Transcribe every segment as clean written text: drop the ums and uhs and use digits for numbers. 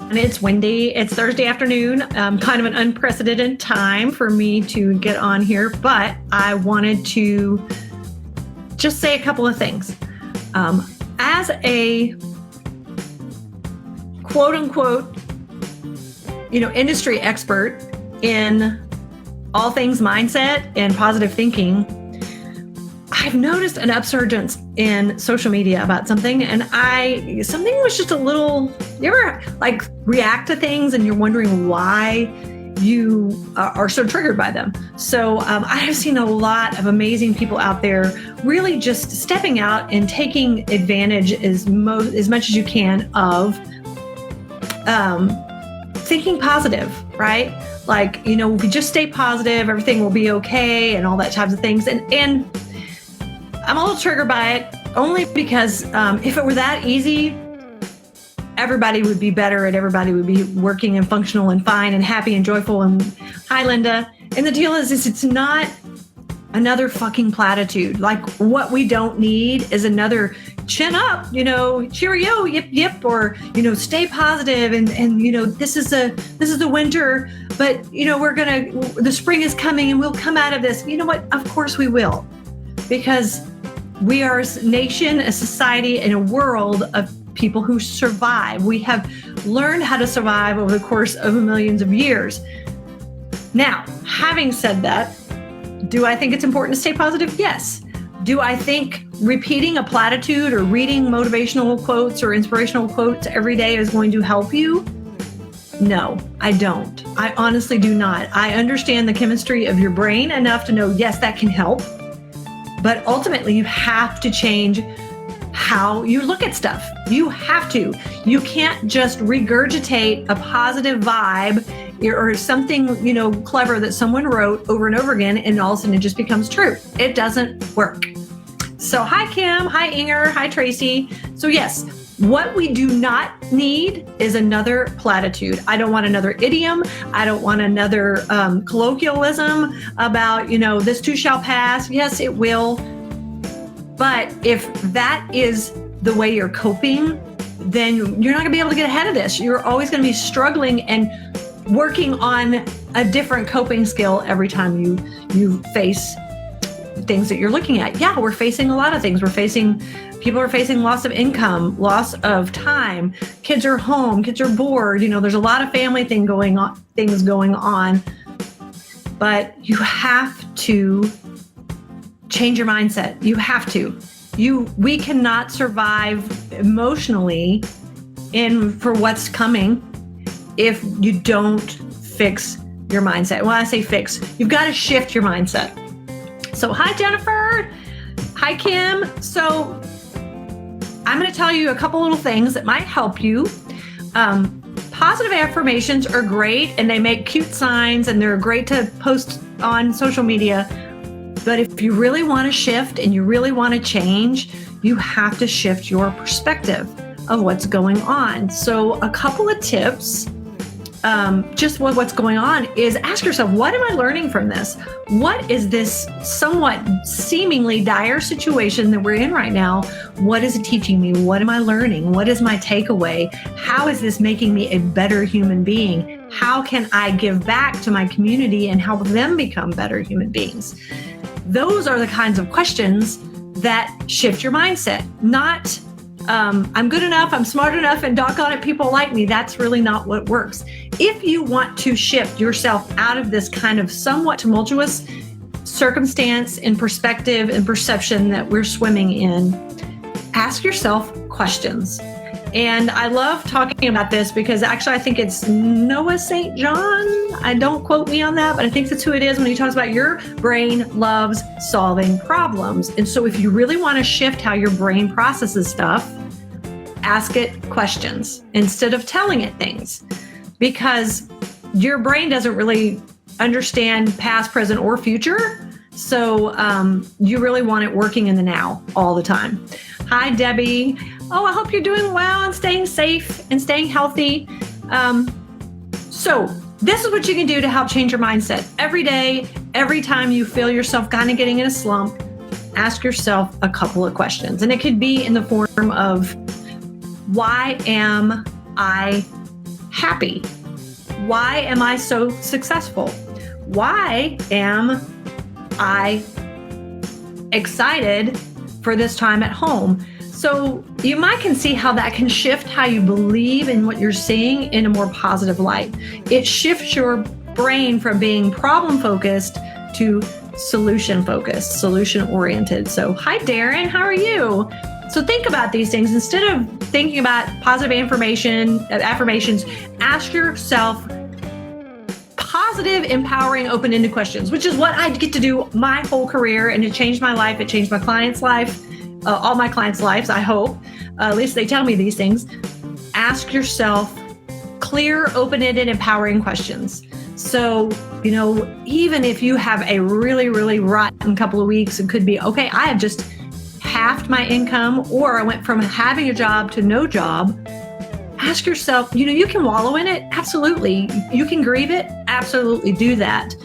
It's Wendy. It's Thursday afternoon, kind of an unprecedented time for me to get on here, but I wanted to just say a couple of things. As a quote unquote, industry expert in all things mindset and positive thinking, I've noticed an upsurgence in social media about something, and something was just a little, you ever react to things and you're wondering why you are so triggered by them? So I have seen a lot of amazing people out there really just stepping out and taking advantage as much as you can of thinking positive, right? If you just stay positive, everything will be okay and all that types of things. And I'm a little triggered by it only because if it were that easy, everybody would be better and everybody would be working and functional and fine and happy and joyful. And hi, Linda. And the deal is it's not another fucking platitude. What we don't need is another chin up, cheerio, yip, yip, or, stay positive. And this is the winter, but, the spring is coming and we'll come out of this. You know what? Of course we will, because we are a nation, a society, and a world of people who survive. We have learned how to survive over the course of millions of years. Now, having said that, do I think it's important to stay positive? Yes. Do I think repeating a platitude or reading motivational quotes or inspirational quotes every day is going to help you? No, I don't. I honestly do not. I understand the chemistry of your brain enough to know, yes, that can help. But ultimately, you have to change how you look at stuff. You have to. You can't just regurgitate a positive vibe or something, clever that someone wrote over and over again, and all of a sudden it just becomes true. It doesn't work. So hi, Kim. Hi, Inger. Hi, Tracy. So yes, what we do not need is another platitude. I don't want another idiom. I don't want another colloquialism about, this too shall pass. Yes, it will. But if that is the way you're coping, then you're not going to be able to get ahead of this. You're always going to be struggling and working on a different coping skill every time you face things that you're looking at. Yeah, we're facing a lot of things. People are facing loss of income, loss of time. Kids are home, kids are bored. There's a lot of family things going on. But you have to change your mindset. You have to. We cannot survive emotionally for what's coming if you don't fix your mindset. When I say fix, you've got to shift your mindset. So hi, Jennifer. Hi, Kim. So I'm going to tell you a couple little things that might help you. Positive affirmations are great, and they make cute signs, and they're great to post on social media. But if you really want to shift and you really want to change, you have to shift your perspective of what's going on. So a couple of tips, just what's going on, is ask yourself, what am I learning from this? What is this somewhat seemingly dire situation that we're in right now? What is it teaching me? What am I learning? What is my takeaway? How is this making me a better human being? How can I give back to my community and help them become better human beings? Those are the kinds of questions that shift your mindset. Not, I'm good enough, I'm smart enough, and doggone it, people like me. That's really not what works. If you want to shift yourself out of this kind of somewhat tumultuous circumstance and perspective and perception that we're swimming in, ask yourself questions. And I love talking about this because actually I think it's Noah St. John. Don't quote me on that, but I think that's who it is when he talks about your brain loves solving problems. And so if you really want to shift how your brain processes stuff, ask it questions instead of telling it things, because your brain doesn't really understand past, present, or future. So you really want it working in the now all the time. Hi, Debbie. Oh, I hope you're doing well and staying safe and staying healthy. So this is what you can do to help change your mindset. Every day, every time you feel yourself kind of getting in a slump, ask yourself a couple of questions. And it could be in the form of, why am I happy? Why am I so successful? Why am I excited for this time at home? So you can see how that can shift how you believe in what you're seeing in a more positive light. It shifts your brain from being problem focused to solution focused, solution oriented. So hi, Darren, how are you? So think about these things. Instead of thinking about positive affirmations, ask yourself positive, empowering, open-ended questions, which is what I get to do my whole career. And it changed my life. It changed my clients' life, all my clients' lives, I hope. At least they tell me these things. Ask yourself clear, open-ended, empowering questions. So, even if you have a really, really rotten couple of weeks, it could be, okay, I have just halved my income, or I went from having a job to no job. Ask yourself, you can wallow in it. Absolutely. You can grieve it. Absolutely do that.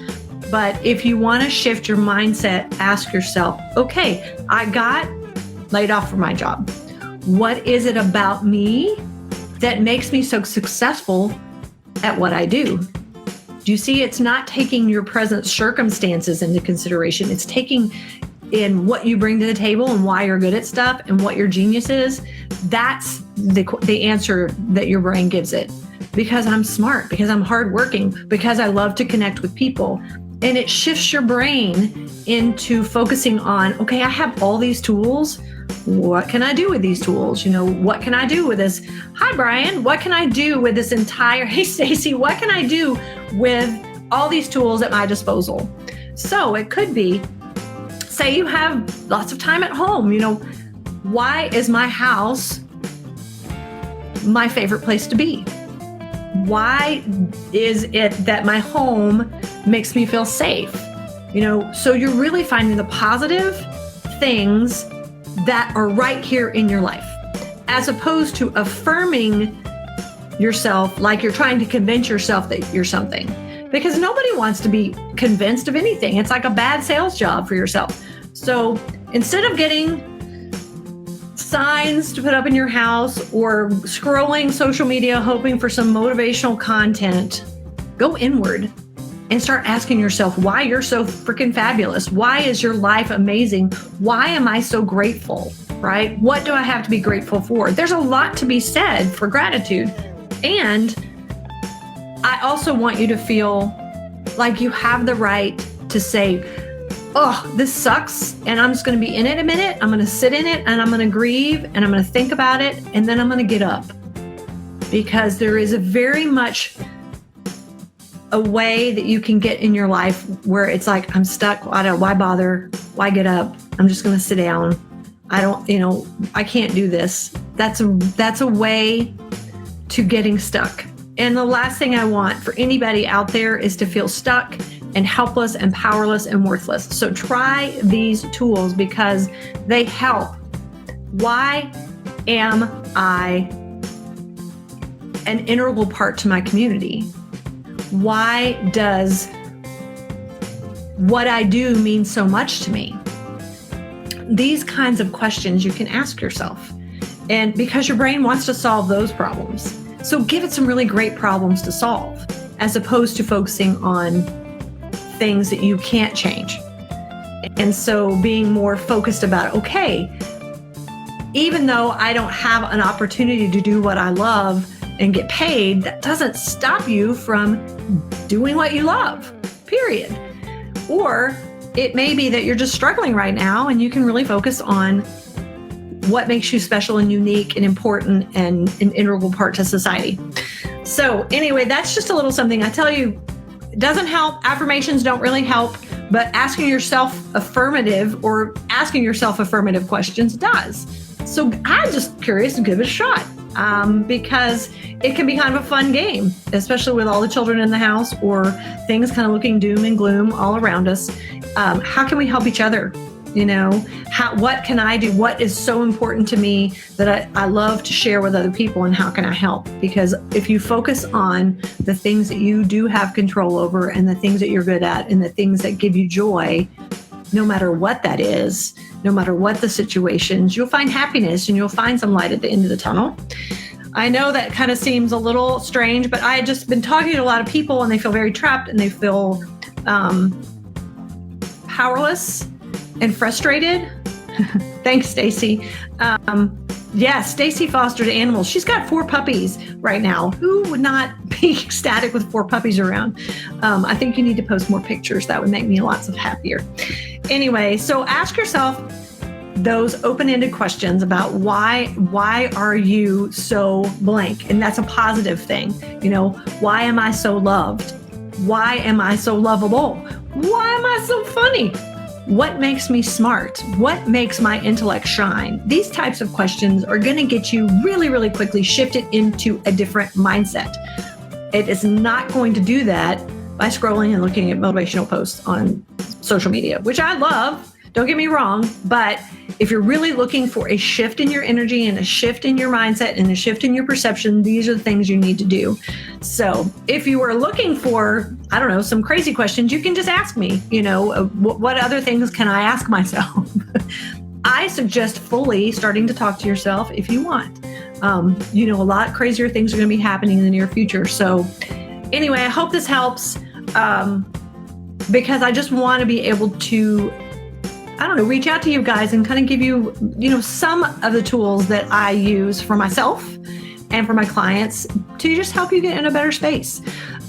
But if you want to shift your mindset, ask yourself, okay, I got laid off from my job. What is it about me that makes me so successful at what I do? Do you see, it's not taking your present circumstances into consideration. It's taking in what you bring to the table and why you're good at stuff and what your genius is. That's the answer that your brain gives it. Because I'm smart, because I'm hardworking, because I love to connect with people. And it shifts your brain into focusing on, okay, I have all these tools. What can I do with these tools? What can I do with this? Hi, Brian. What can I do with this entire, hey, Stacy, what can I do with all these tools at my disposal? So it could be, say you have lots of time at home. Why is my house my favorite place to be? Why is it that my home makes me feel safe? So you're really finding the positive things that are right here in your life, as opposed to affirming yourself like you're trying to convince yourself that you're something, because nobody wants to be convinced of anything. It's like a bad sales job for yourself. So instead of getting signs to put up in your house or scrolling social media hoping for some motivational content, go inward and start asking yourself why you're so freaking fabulous. Why is your life amazing? Why am I so grateful, right? What do I have to be grateful for? There's a lot to be said for gratitude. And I also want you to feel like you have the right to say, oh, this sucks, and I'm just going to be in it a minute. I'm going to sit in it, and I'm going to grieve, and I'm going to think about it, and then I'm going to get up. Because there is a very much a way that you can get in your life where it's like, I'm stuck. Why bother? Why get up? I'm just going to sit down. I can't do this. That's a way to getting stuck. And the last thing I want for anybody out there is to feel stuck and helpless and powerless and worthless. So try these tools because they help. Why am I an integral part to my community? Why does what I do mean so much to me? These kinds of questions you can ask yourself. And because your brain wants to solve those problems. So give it some really great problems to solve, as opposed to focusing on things that you can't change. And so being more focused about, okay, even though I don't have an opportunity to do what I love and get paid, that doesn't stop you from doing what you love, period. Or it may be that you're just struggling right now and you can really focus on what makes you special and unique and important and an integral part to society. So anyway, that's just a little something I tell you. It doesn't help. Affirmations don't really help, but asking yourself affirmative questions does. So I'm just curious to give it a shot because it can be kind of a fun game, especially with all the children in the house or things kind of looking doom and gloom all around us. How can we help each other? What can I do? What is so important to me that I love to share with other people, and how can I help? Because if you focus on the things that you do have control over and the things that you're good at and the things that give you joy, no matter what that is, no matter what the situations, you'll find happiness and you'll find some light at the end of the tunnel. I know that kind of seems a little strange, but I had just been talking to a lot of people and they feel very trapped and they feel powerless and frustrated. Thanks, Stacy. Yeah, Stacy fostered animals. She's got 4 puppies right now. Who would not be ecstatic with 4 puppies around? I think you need to post more pictures. That would make me lots of happier. Anyway, so ask yourself those open-ended questions about why are you so blank? And that's a positive thing. You know, why am I so loved? Why am I so lovable? Why am I so funny? What makes me smart? What makes my intellect shine? These types of questions are going to get you really, really quickly shifted into a different mindset. It is not going to do that by scrolling and looking at motivational posts on social media, which I love. Don't get me wrong, but if you're really looking for a shift in your energy and a shift in your mindset and a shift in your perception, these are the things you need to do. So if you are looking for, I don't know, some crazy questions, you can just ask me, you know, what other things can I ask myself? I suggest fully starting to talk to yourself if you want. You know, a lot crazier things are going to be happening in the near future. So anyway, I hope this helps because I just want to be able to, I don't know, reach out to you guys and kind of give you, you know, some of the tools that I use for myself and for my clients to just help you get in a better space.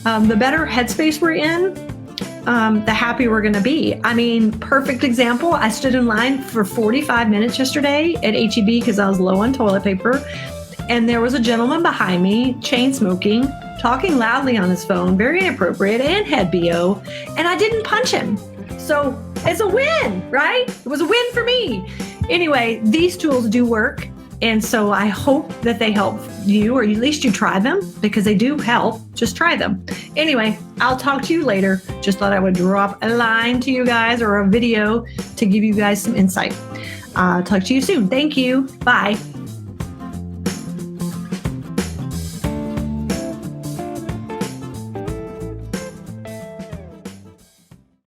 The better headspace we're in, the happier we're going to be. I mean, perfect example. I stood in line for 45 minutes yesterday at HEB because I was low on toilet paper. And there was a gentleman behind me, chain smoking, talking loudly on his phone, very inappropriate, and had BO. And I didn't punch him. So it's a win, right? It was a win for me. Anyway, these tools do work. And so I hope that they help you, or at least you try them because they do help. Just try them. Anyway, I'll talk to you later. Just thought I would drop a line to you guys or a video to give you guys some insight. Talk to you soon. Thank you. Bye.